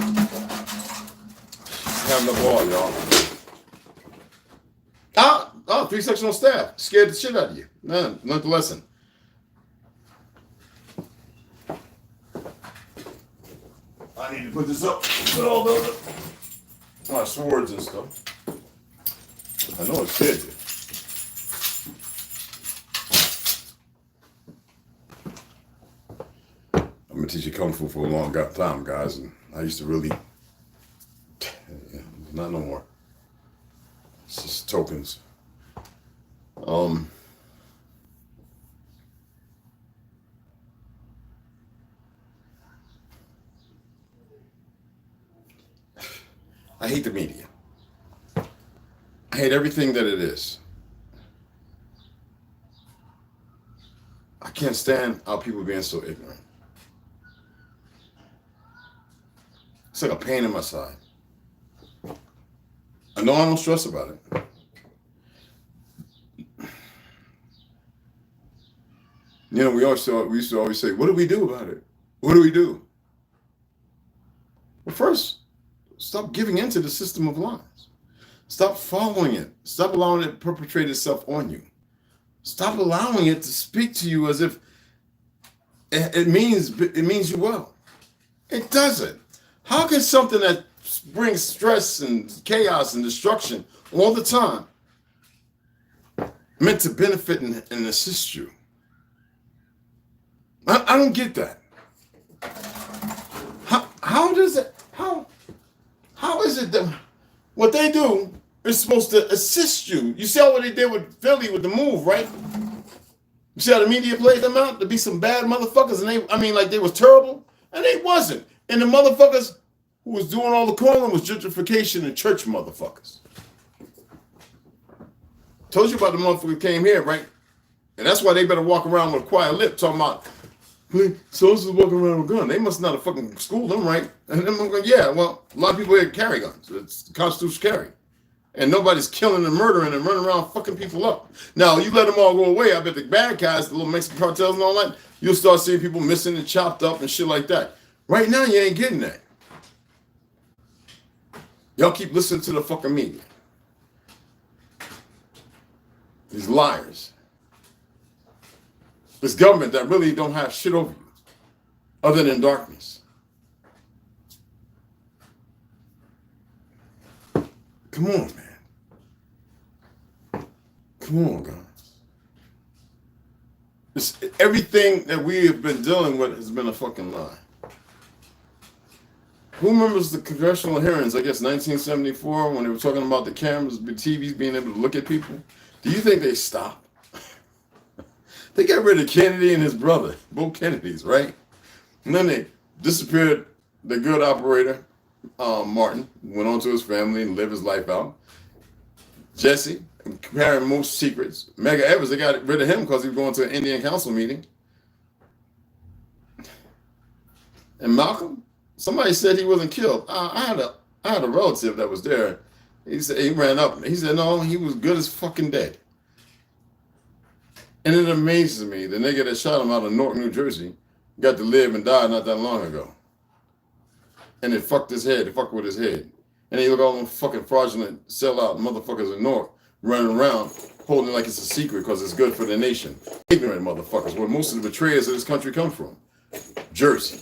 having the ball, y'all. Oh, 3-sectional staff. Scared the shit out of you. None. Learned the lesson. I need to put this up. Put all my swords and stuff. I know it's scared you. been teaching Kung Fu for a long time, guys, and I used to really, not no more. It's just tokens. I hate the media. I hate everything that it is. I can't stand how people being so ignorant. It's like a pain in my side. I know I don't stress about it. You know, we used to always say, what do we do about it? What do we do? Well, first, stop giving into the system of lies. Stop following it. Stop allowing it to perpetrate itself on you. Stop allowing it to speak to you as if it means you well. It doesn't. How can something that brings stress and chaos and destruction all the time, meant to benefit and assist you? I don't get that. How does it? How is it that what they do is supposed to assist you? You see what they did with Philly with the move, right? You see how the media played them out to be some bad motherfuckers, and they was terrible, and they wasn't. And the motherfuckers who was doing all the calling was gentrification and church motherfuckers. Told you about the motherfucker who came here, right? And that's why they better walk around with a quiet lip talking about, so-and-so's walking around with a gun. They must not have fucking schooled them, right? And then I'm going, yeah, well, a lot of people here carry guns. It's the Constitution carry. And nobody's killing and murdering and running around fucking people up. Now, you let them all go away, I bet the bad guys, the little Mexican cartels and all that, you'll start seeing people missing and chopped up and shit like that. Right now, you ain't getting that. Y'all keep listening to the fucking media. These liars. This government that really don't have shit over you other than darkness. Come on, man. Come on, guys. Everything that we have been dealing with has been a fucking lie. Who remembers the congressional hearings, I guess 1974, when they were talking about the cameras, the TVs being able to look at people? Do you think they stopped? They got rid of Kennedy and his brother, both Kennedys, right? And then they disappeared the good operator, Martin, went on to his family and lived his life out. Jesse, carrying most secrets. Medgar Evers, they got rid of him because he was going to an Indian council meeting. And Malcolm, somebody said he wasn't killed. I had a relative that was there. He said he ran up. He said, no, he was good as fucking dead. And it amazes me, the nigga that shot him out of Newark, New Jersey, got to live and die not that long ago. And it fucked his head, it fucked with his head. And he look all them fucking fraudulent sellout motherfuckers in Newark running around holding it like it's a secret because it's good for the nation. Ignorant motherfuckers, where most of the betrayers of this country come from. Jersey,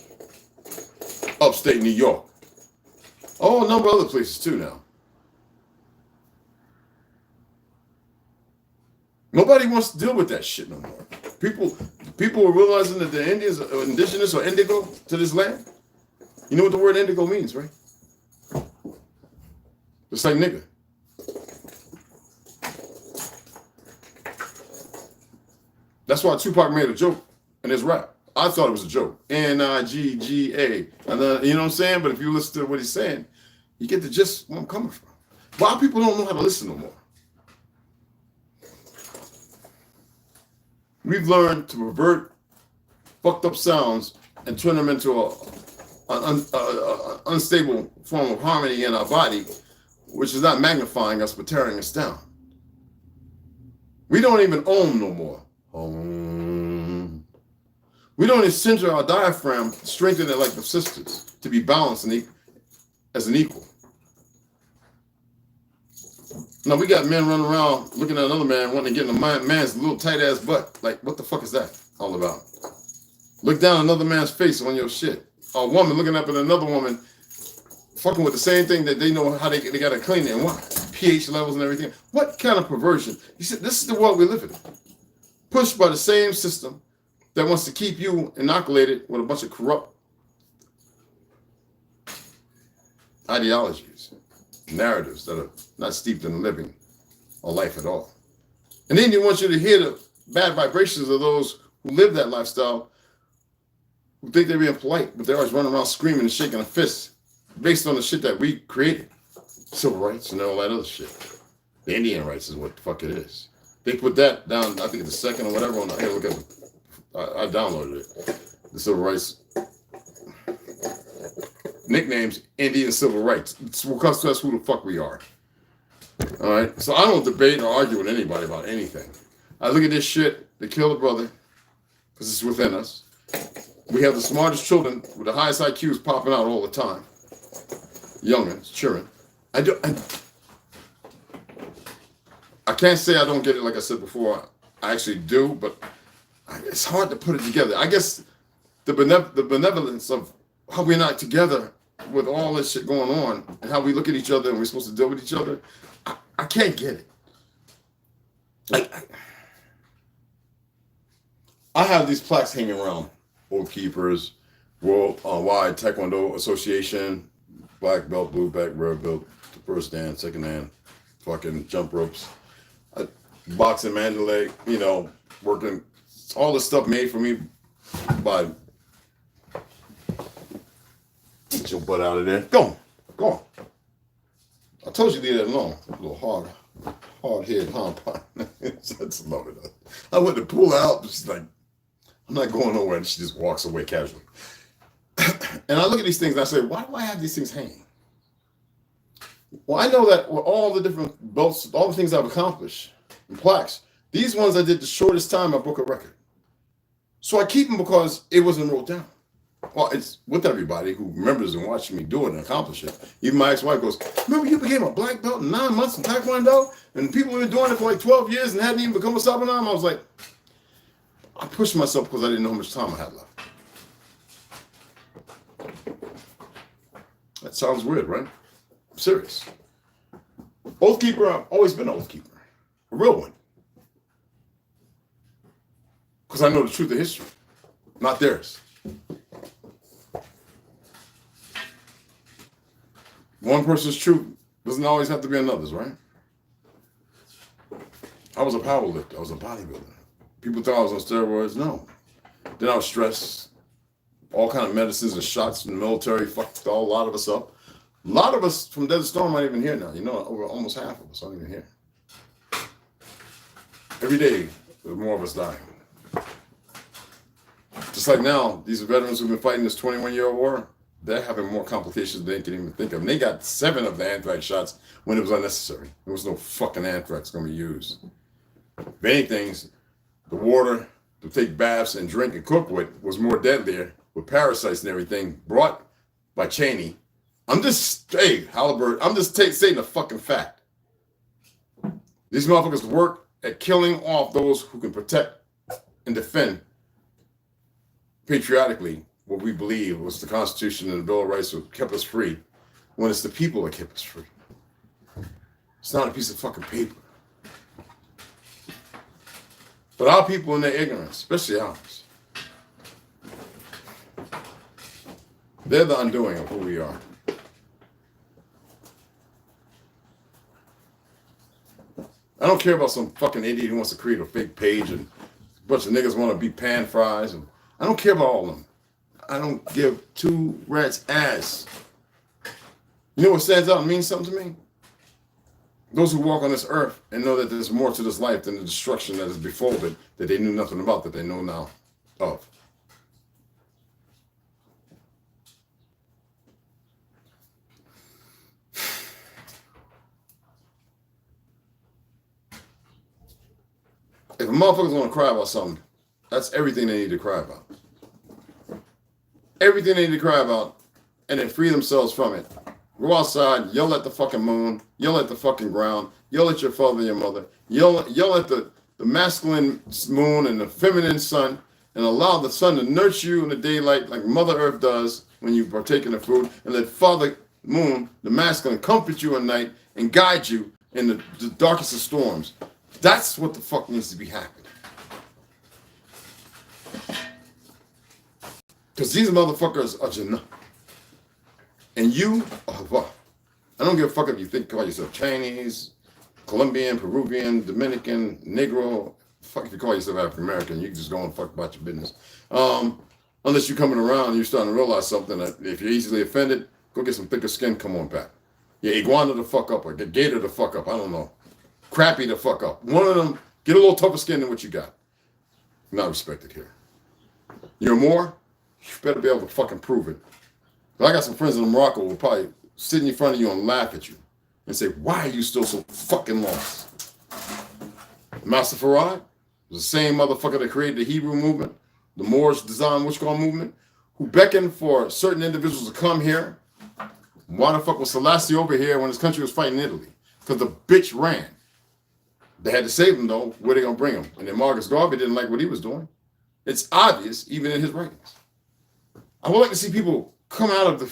upstate New York. Oh, a number of other places too now. Nobody wants to deal with that shit no more. People are realizing that the Indians are indigenous or indigo to this land. You know what the word indigo means, right? It's like nigga. That's why Tupac made a joke in his rap. I thought it was a joke. N-I-G-G-A. And you know what I'm saying? But if you listen to what he's saying, you get the gist where I'm coming from. A lot of people don't know how to listen no more. We've learned to pervert fucked up sounds and turn them into an unstable form of harmony in our body, which is not magnifying us but tearing us down. We don't even own no more. We don't even center our diaphragm, strengthen it like the sisters, to be balanced and as an equal. Now we got men running around looking at another man wanting to get in a man's little tight ass butt. Like, what the fuck is that all about? Look down another man's face on your shit. A woman looking up at another woman, fucking with the same thing that they know how they got to clean it and what? pH levels and everything. What kind of perversion? You said this is the world we live in. Pushed by the same system that wants to keep you inoculated with a bunch of corrupt ideologies, narratives that are not steeped in living or life at all. And then he wants you to hear the bad vibrations of those who live that lifestyle, who think they're being polite, but they're always running around screaming and shaking a fist based on the shit that we created. Civil rights and all that other shit. The Indian rights is what the fuck it is. They put that down, I think the second or whatever on the, hey, look at it. I downloaded it. The civil rights nicknames, Indian civil rights. It's because that's who the fuck we are. All right. So I don't debate or argue with anybody about anything. I look at this shit. They kill a brother because it's within us. We have the smartest children with the highest IQs popping out all the time. Youngins, children. I can't say I don't get it. Like I said before, I actually do, but it's hard to put it together. I guess the benevolence of how we're not together with all this shit going on and how we look at each other and we're supposed to deal with each other, I can't get it. I have these plaques hanging around. Old Keepers, Worldwide Taekwondo Association, black belt, blue belt, red belt, first dan, second dan, fucking jump ropes, boxing, Mandalay, you know, working, all this stuff made for me by, get your butt out of there. Go on. I told you to leave that alone. A little hard head, That's loaded up. I went to pull out, she's like, I'm not going nowhere, and she just walks away casually. And I look at these things and I say, why do I have these things hanging? Well, I know that with all the different belts, all the things I've accomplished, and plaques, these ones I did the shortest time I broke a record. So I keep them because it wasn't wrote down. Well, it's with everybody who remembers and watches me do it and accomplish it. Even my ex-wife goes, remember you became a black belt in 9 months in Taekwondo? And people have been doing it for like 12 years and hadn't even become a Sabanam? I was like, I pushed myself because I didn't know how much time I had left. That sounds weird, right? I'm serious. Oath keeper, I've always been an oath keeper. A real one. Because I know the truth of history, not theirs. One person's truth doesn't always have to be another's, right? I was a power lifter. I was a bodybuilder. People thought I was on steroids. No. Then I was stressed. All kind of medicines and shots from the military fucked a lot of us up. A lot of us from Desert Storm aren't even here now. You know, over almost half of us aren't even here. Every day, there's more of us dying. Just like now, these veterans who've been fighting this 21-year war, they're having more complications than they can even think of. And they got 7 of the anthrax shots when it was unnecessary. There was no fucking anthrax going to be used. If anything, the water to take baths and drink and cook with was more deadlier with parasites and everything brought by Cheney. I'm just, hey, Halliburton, I'm just stating the fucking fact. These motherfuckers work at killing off those who can protect and defend patriotically what we believe was the Constitution and the Bill of Rights that kept us free, when it's the people that kept us free. It's not a piece of fucking paper. But our people in their ignorance, especially ours, they're the undoing of who we are. I don't care about some fucking idiot who wants to create a fake page and a bunch of niggas want to be pan fries. And I don't care about all of them. I don't give 2 rats ass. You know what stands out and means something to me? Those who walk on this earth and know that there's more to this life than the destruction that is befolded, that they knew nothing about, that they know now of. If a motherfucker's gonna cry about something, that's everything they need to cry about. Everything they need to cry about, and then free themselves from it. Go outside, yell at the fucking moon, yell at the fucking ground, yell at your father and your mother, yell at the masculine moon and the feminine sun, and allow the sun to nurture you in the daylight like Mother Earth does when you partake in the food, and let Father Moon, the masculine, comfort you at night and guide you in the darkest of storms. That's what the fuck needs to be happening. Because these motherfuckers are Jannah. And you, I don't give a fuck if you call yourself Chinese, Colombian, Peruvian, Dominican, Negro. Fuck if you call yourself African American, you can just go and fuck about your business. Unless you're coming around and you're starting to realize something that if you're easily offended, go get some thicker skin, come on back. Yeah, iguana the fuck up or get gator the fuck up. I don't know. Crappy the fuck up. One of them, get a little tougher skin than what you got. Not respected here. You're more, you better be able to fucking prove it. I got some friends in Morocco who will probably sit in front of you and laugh at you and say, why are you still so fucking lost? Master Farad was the same motherfucker that created the Hebrew movement, the Moorish design witch-call movement, who beckoned for certain individuals to come here. Why the fuck was Selassie over here when his country was fighting Italy? Because the bitch ran. They had to save him, though. Where they going to bring him? And then Marcus Garvey didn't like what he was doing. It's obvious, even in his writings. I would like to see people come out of the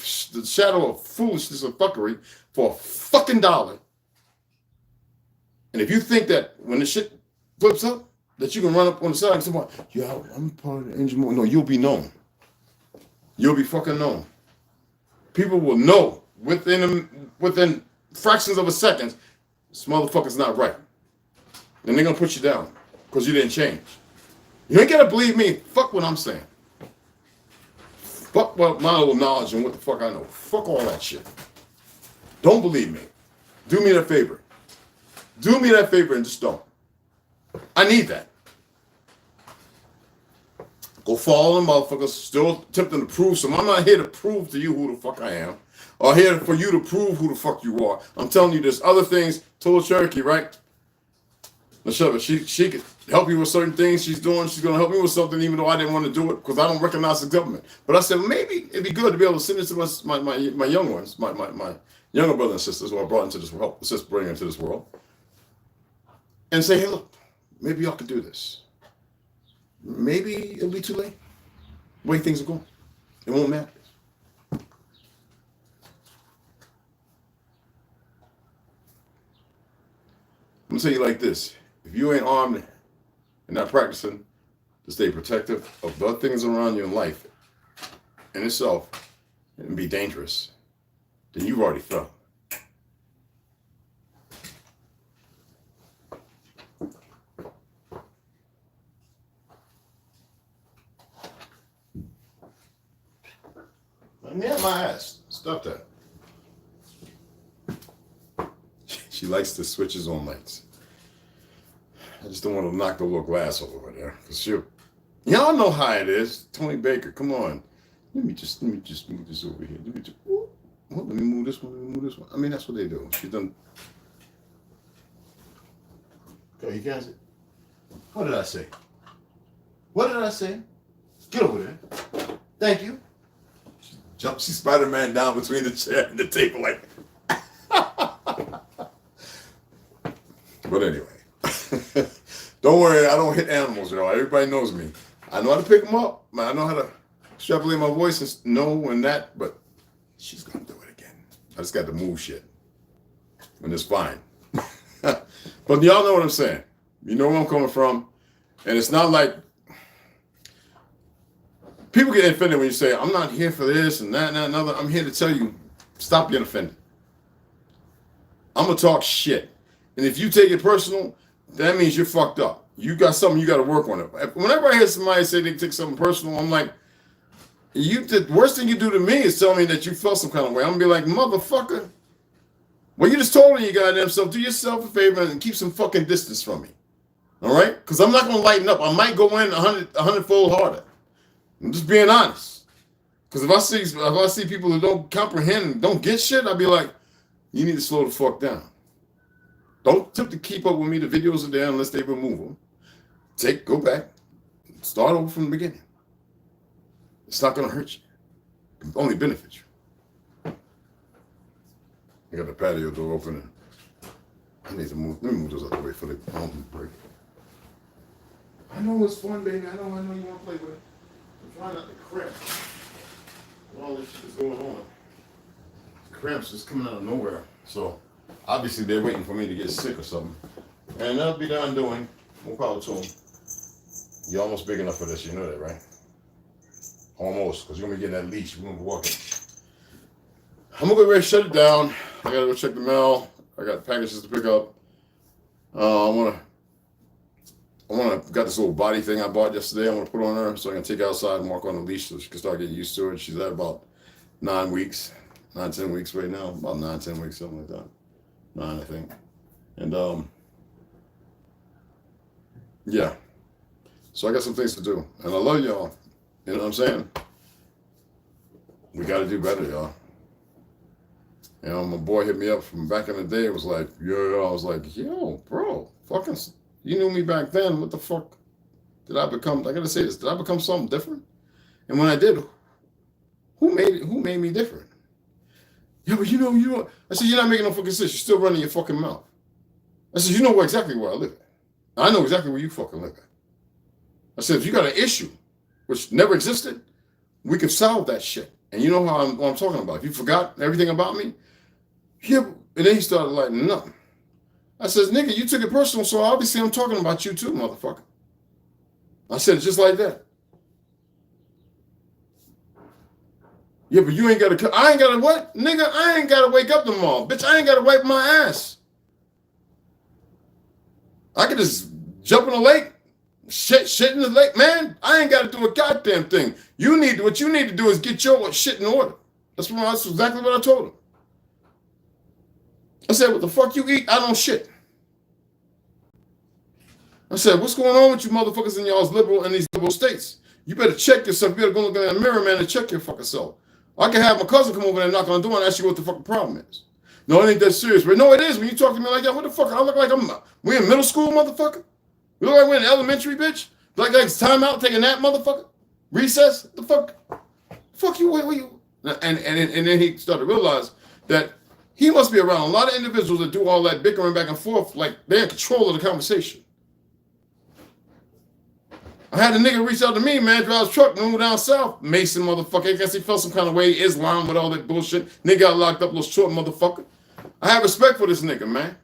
shadow of foolishness and fuckery for a fucking dollar. And if you think that when the shit flips up, that you can run up on the side and say, yeah, I'm part of the engine. No, you'll be known. You'll be fucking known. People will know within fractions of a second, this motherfucker's not right. And they're going to put you down because you didn't change. You ain't got to believe me. Fuck what I'm saying. Fuck my little knowledge and what the fuck I know. Fuck all that shit. Don't believe me. Do me that favor. Do me that favor and just don't. I need that. Go follow them motherfuckers. Still attempting to prove some. I'm not here to prove to you who the fuck I am. Or here for you to prove who the fuck you are. I'm telling you there's other things. Total Cherokee, right? Now shut up. She could help you with certain things she's doing. She's going to help me with something even though I didn't want to do it because I don't recognize the government. But I said, maybe it'd be good to be able to send it to my young ones, my younger brothers and sisters who I brought into this world, help assist bring into this world. And say, hey, look, maybe y'all could do this. Maybe it'll be too late. The way things are going. It won't matter. I'm going to tell you like this. If you ain't armed and not practicing to stay protective of the things around you in life in itself and be dangerous, then you've already fell. Yeah, my ass. Stop that. She likes the switches on lights. I just don't want to knock the little glass over there. Cause y'all know how it is. Tony Baker, come on. Let me just move this over here. Let me move this one. I mean, that's what they do. She's done. Okay, you guys. What did I say? Get over there. Thank you. She Spider-Man down between the chair and the table like. But anyway, don't worry, I don't hit animals, y'all. Everybody knows me. I know how to pick them up. I know how to extrapolate my voice and know and that, but she's gonna do it again. I just got to move shit. And it's fine. But y'all know what I'm saying. You know where I'm coming from. And it's not like people get offended when you say, I'm not here for this and that and another. I'm here to tell you, stop getting offended. I'm going to talk shit. And if you take it personal, that means you're fucked up. You got something you got to work on it. Whenever I hear somebody say they take something personal, I'm like, the worst thing you do to me is tell me that you felt some kind of way. I'm going to be like, motherfucker. Well, you just told me you goddamn self. Do yourself a favor and keep some fucking distance from me. All right? Because I'm not going to lighten up. I might go in 100-fold harder. I'm just being honest. Because if I see people who don't comprehend and don't get shit, I'll be like, you need to slow the fuck down. Don't attempt to keep up with me. The videos are there unless they remove them. Go back. Start over from the beginning. It's not going to hurt you. It can only benefit you. I got the patio door open. I need to move. Let me move those out the way for the break. I know it's fun, baby. I know you want to play with it. I'm trying not to cramp. All this shit is going on. Cramps just coming out of nowhere. So obviously they're waiting for me to get sick or something. And that'll be done doing. More power to them. You're almost big enough for this. You know that, right? Almost, because you're going to be getting that leash. We're going to be walking. I'm going to go ready to shut it down. I got to go check the mail. I got packages to pick up. I got this little body thing I bought yesterday. I want to put on her so I can take her outside and walk on the leash so she can start getting used to it. She's at about 9 weeks, 10 weeks right now. About 9, 10 weeks, something like that. 9, I think. And, yeah. So I got some things to do. And I love y'all. You know what I'm saying? We got to do better, y'all. You know, my boy hit me up from back in the day. It was like, yo, I was like, yo, bro, fucking, you knew me back then. What the fuck did I become? I got to say this. Did I become something different? And when I did, who made me different? Yeah, but you know, I said, you're not making no fucking sense. You're still running your fucking mouth. I said, you know exactly where I live at. I know exactly where you fucking live at. I said, if you got an issue, which never existed, we can solve that shit. And you know what I'm talking about. If you forgot everything about me, yeah. And then he started lighting up. I said, nigga, you took it personal, so obviously I'm talking about you too, motherfucker. I said it just like that. Yeah, but you ain't got to, I ain't got to what? Nigga, I ain't got to wake up tomorrow. Bitch, I ain't got to wipe my ass. I could just jump in the lake, shit in the lake. Man, I ain't got to do a goddamn thing. What you need to do is get your shit in order. That's exactly what I told him. I said, what the fuck you eat? I don't shit. I said, what's going on with you motherfuckers in y'all's these liberal states? You better check yourself. You better go look in that mirror, man, and check your fucking self. I can have my cousin come over there and knock on the door and ask you what the fucking problem is. No, it ain't that serious. But no, it is. When you talk to me like that, what the fuck? I look like we in middle school, motherfucker? We look like we're in elementary, bitch? Like it's time out, take a nap, motherfucker? Recess? The fuck? Fuck you, what you? And then he started to realize that he must be around a lot of individuals that do all that bickering back and forth, like they're in control of the conversation. I had a nigga reach out to me, man, drives truck, move down south. Mason, motherfucker. I guess he felt some kind of way. Islam with all that bullshit. Nigga got locked up, little short motherfucker. I have respect for this nigga, man.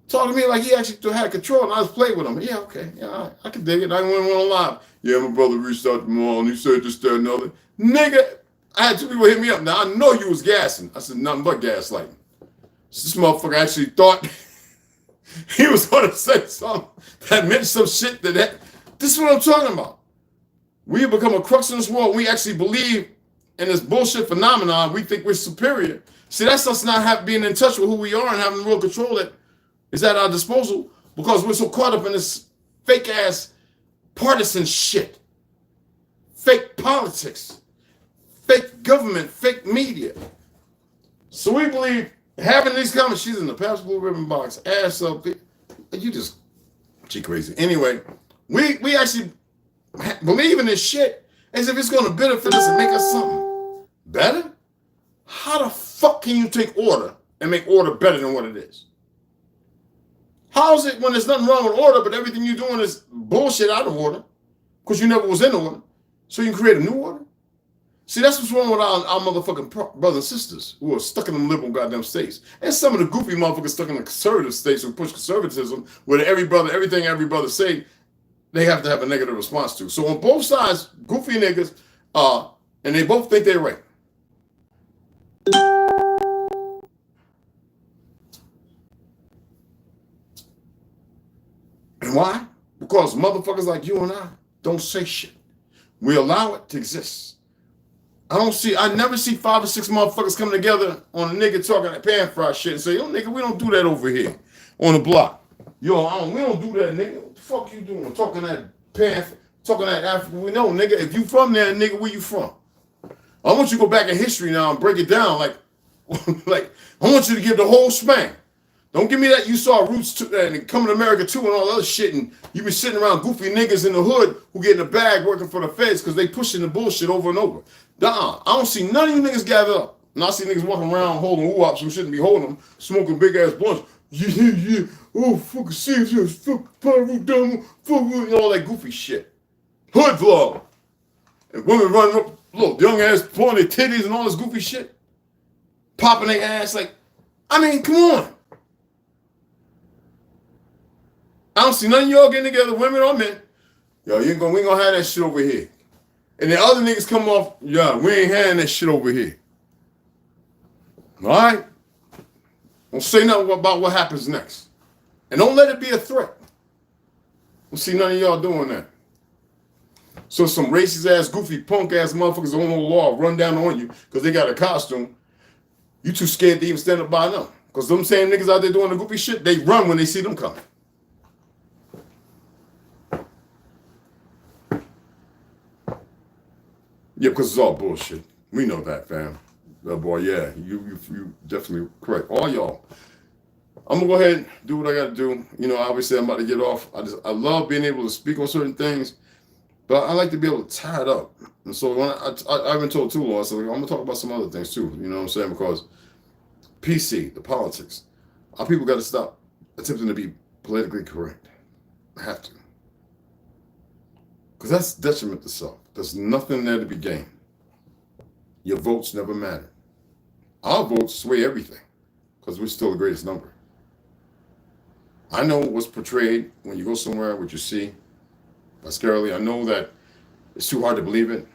Talking to me like he actually had control and I was playing with him. Yeah, okay. Yeah, I can dig it. I went on live. Yeah, my brother reached out to me and he said this, that, and the other. Nigga, I had 2 people hit me up. Now, I know you was gassing. I said, nothing but gaslighting. This motherfucker actually thought he was going to say something that meant some shit this is what I'm talking about. We have become a crux in this world. We actually believe in this bullshit phenomenon. We think we're superior. See, that's us not being in touch with who we are and having real control that is at our disposal because we're so caught up in this fake-ass partisan shit. Fake politics. Fake government. Fake media. So we believe having these comments, she's in the Pabst Blue Ribbon box, ass up. She crazy. Anyway, we actually believe in this shit as if it's going to benefit us and make us something better. How the fuck can you take order and make order better than what it is? How is it when there's nothing wrong with order, but everything you're doing is bullshit out of order because you never was in order, so you can create a new order? See, that's what's wrong with our motherfucking brothers and sisters who are stuck in them liberal goddamn states. And some of the goofy motherfuckers stuck in the conservative states who push conservatism, where everything every brother say, they have to have a negative response to. So on both sides, goofy niggas and they both think they're right. And why? Because motherfuckers like you and I don't say shit. We allow it to exist. I never see 5 or 6 motherfuckers come together on a nigga talking that pan fry shit and say, yo, nigga, we don't do that over here on the block. Yo, we don't do that, nigga. What the fuck you doing? Talking that African. We know, nigga, if you from there, nigga, where you from? I want you to go back in history now and break it down. Like I want you to give the whole span. Don't give me that you saw Roots and Coming to America too and all that other shit and you been sitting around goofy niggas in the hood who get in the bag working for the feds because they pushing the bullshit over and over. I don't see none of you niggas gather up. And I see niggas walking around holding woo-ups who shouldn't be holding them, smoking big-ass blunts. Yeah. Oh, fucking serious, fucking power down, fucking all that goofy shit. Hood vlog. And women running up, look, young-ass pulling their titties and all this goofy shit. Popping their ass like, I mean, come on. I don't see none of y'all getting together, women or men. Yo, we ain't gonna have that shit over here. And the other niggas come off, yeah, we ain't having that shit over here. All right? Don't say nothing about what happens next. And don't let it be a threat. Don't see none of y'all doing that. So some racist ass, goofy, punk ass motherfuckers on the law run down on you because they got a costume. You too scared to even stand up by them. Because them same niggas out there doing the goofy shit, they run when they see them coming. Yeah, because it's all bullshit. We know that, fam. Boy, yeah, you definitely correct. All y'all. I'm gonna go ahead and do what I gotta do. You know, obviously I'm about to get off. I love being able to speak on certain things, but I like to be able to tie it up. And so when I haven't told too long, so I'm gonna talk about some other things too. You know what I'm saying? Because PC, the politics, our people got to stop attempting to be politically correct. I have to, because that's detriment to self. There's nothing there to be gained. Your votes never matter. Our votes sway everything because we're still the greatest number. I know what's portrayed when you go somewhere, what you see, scarily. I know that it's too hard to believe it.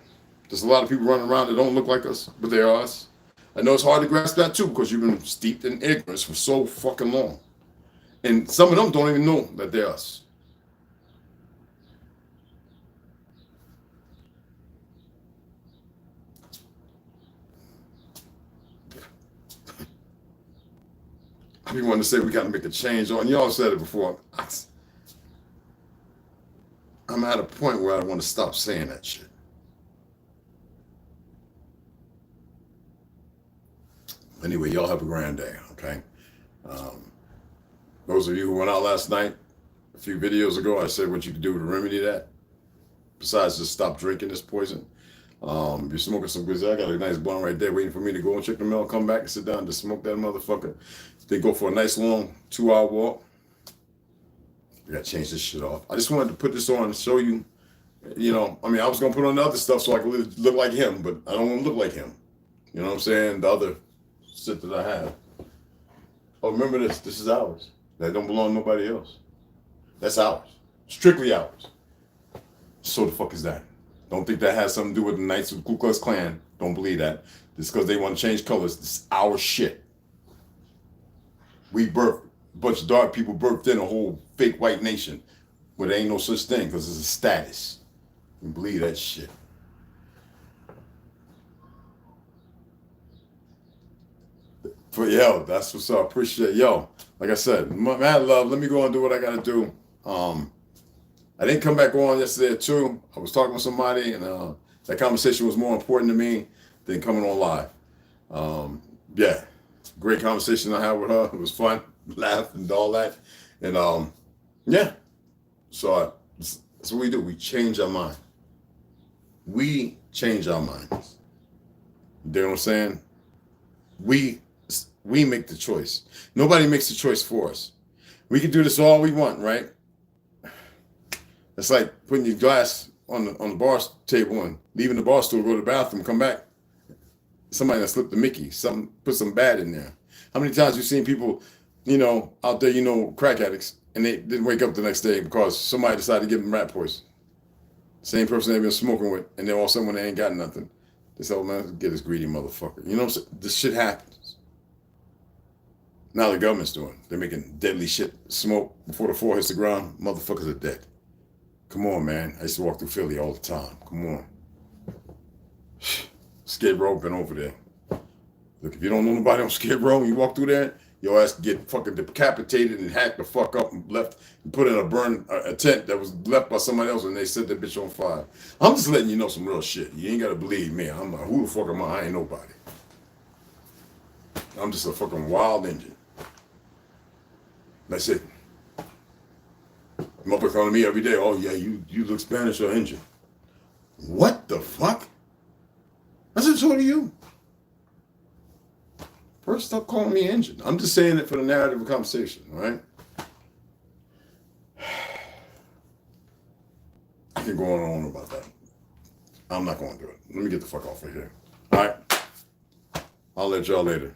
There's a lot of people running around that don't look like us, but they are us. I know it's hard to grasp that too because you've been steeped in ignorance for so fucking long. And some of them don't even know that they're us. I be wanting to say we got to make a change on. Y'all said it before. I'm at a point where I want to stop saying that shit. Anyway, y'all have a grand day, okay? Those of you who went out last night, a few videos ago, I said what you could do to remedy that. Besides just stop drinking this poison. If you're smoking some good, I got a nice blunt right there waiting for me to go and check the mail, come back and sit down to smoke that motherfucker. They go for a nice long 2-hour walk. We gotta change this shit off. I just wanted to put this on and show you, you know, I mean, I was gonna put on the other stuff so I could look like him, but I don't want to look like him. You know what I'm saying? The other shit that I have. Oh, remember this. This is ours. That don't belong to nobody else. That's ours. Strictly ours. So the fuck is that? Don't think that has something to do with the Knights of the Ku Klux Klan. Don't believe that. Just because they want to change colors. This is our shit. We birthed a bunch of dark people, birthed in a whole fake white nation where there ain't no such thing because it's a status. You believe that shit. But yo, that's what's up. Appreciate yo. Like I said, mad love. Let me go and do what I gotta do. I didn't come back on yesterday too. I was talking with somebody, and that conversation was more important to me than coming on live. Yeah, great conversation I had with her. It was fun, laughed and all that, and yeah. So that's what we do. We change our mind. We change our minds. You know what I'm saying? We make the choice. Nobody makes the choice for us. We can do this all we want, right? It's like putting your glass on the bar table and leaving the bar stool, go to the bathroom, come back. Somebody that slipped the Mickey, put some bad in there. How many times you've seen people, you know, out there, you know, crack addicts, and they didn't wake up the next day because somebody decided to give them rat poison. Same person they've been smoking with, and then all of a sudden when they ain't got nothing, they say, oh man, get this greedy motherfucker. You know what I'm saying? This shit happens. Now the government's doing. They're making deadly shit smoke before the floor hits the ground. Motherfuckers are dead. Come on, man. I used to walk through Philly all the time. Come on. Skid Row, been over there. Look, if you don't know nobody on Skid Row and you walk through there, your ass get fucking decapitated and hacked the fuck up and left and put in a tent that was left by somebody else and they set that bitch on fire. I'm just letting you know some real shit. You ain't gotta believe me. I'm like, who the fuck am I? I ain't nobody. I'm just a fucking wild engine. That's it. Motherfucker calling me every day, oh yeah, you look Spanish or Indian. What the fuck? I said, so do you. First, stop calling me Indian. I'm just saying it for the narrative of conversation, right? I can go on and on about that. I'm not going to do it. Let me get the fuck off of here. All right. I'll let y'all later.